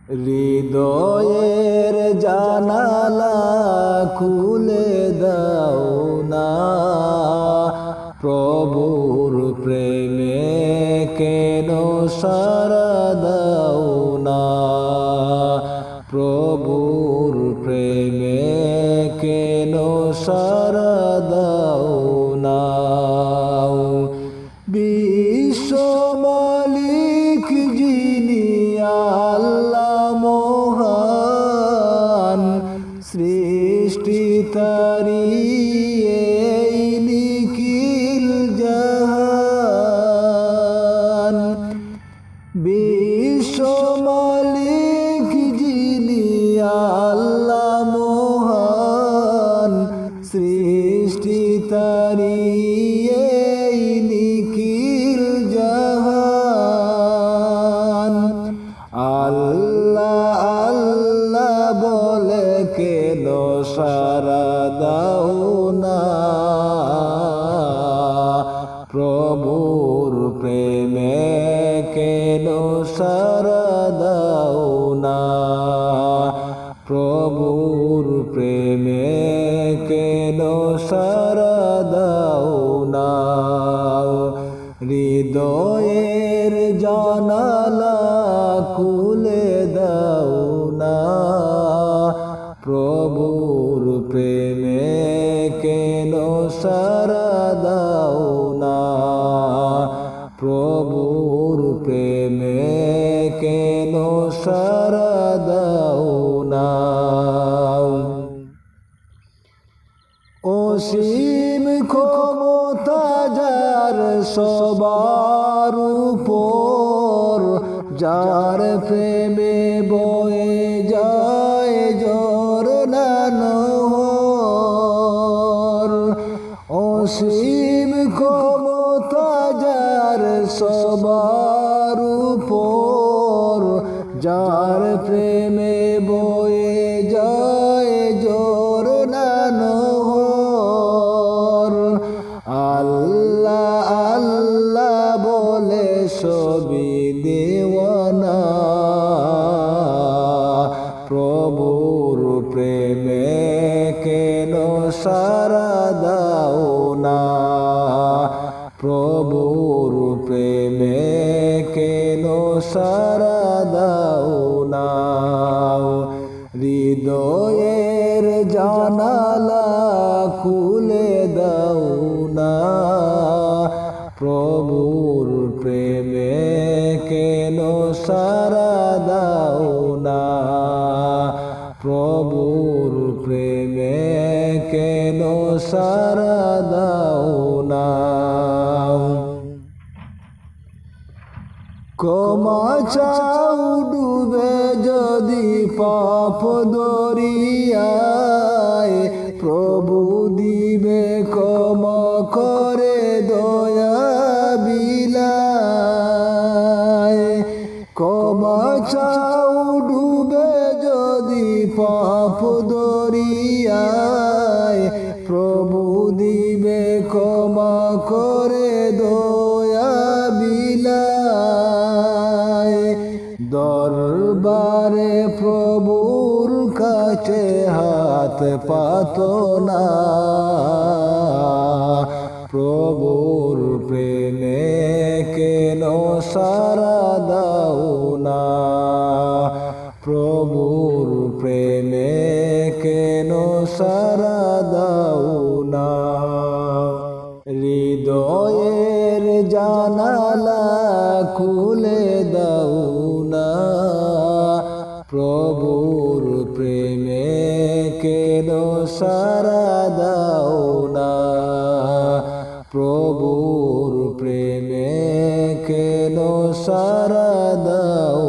হৃদয়ের জানালা খুলে দাও না, প্রভুর প্রেমে কেন সাড়া দাও না, প্রভুর প্রেমে কেন সাড়া দাও না। বিশ্ব মালিক যিনি আল্লাহ মহান, সৃষ্টি তারি এই নিখিল জাহান। বিশ্ব মালিক যিনি আল্লাহ মহান, সৃষ্টি তারি এই নিখিল জাহান। আল্লাহ আল্লাহ বলে কেন সাড়া দাও না, প্রভুর প্রেমে কেন সাড়া দাও না, প্রভুর প্রেমে কেন সাড়া দাও না। হৃদয়ের জানালা খুলে দাও না, প্রভুর প্রেমে কেন সাড়া দাও না, প্রভুর প্রেমে কেন সাড়া দাও না। অসীম ক্ষমতা যার সবার উপর, যার প্রেমে বয়ে যায় ঝরনা নহর। অসীম ক্ষমতা যার সবার উপর, যার প্রেমে বয়ে যায় ঝরনা নহর। আল্লাহ আল্লাহ বলে সবই দেওয়ানা, প্রভুর প্রেমে কেন সাড়া দাও না, প্রভুর প্রেমে কেন সাড়া দাও না। হৃদয়ের জানালা খুলে দাও না, প্রভুর প্রেমে কেন সাড়া দাও না, প্রভুর প্রেমে কেন সাড়া দাও না। ক্ষমা চাও ডুবে যদি পাপ দরিয়ায়, প্রভু দিবে ক্ষমা করে দয়া বিলায়। ক্ষমা চাও ডুবে যদি পাপ দরিয়ায়, প্রভু দিবে ক্ষমা করে দয়া বিলায়। দরবারে প্রভুর কাছে হাত পাতো না, প্রভুর প্রেমে কেন সাড়া দাও না, প্রভুর প্রেমে কেন সাড়া দাও না। হৃদয়ের জানালা খুলে দাও না, প্রভুর প্রেমে কেন সাড়া দাও না, প্রভুর প্রেমে কেন সাড়া দাও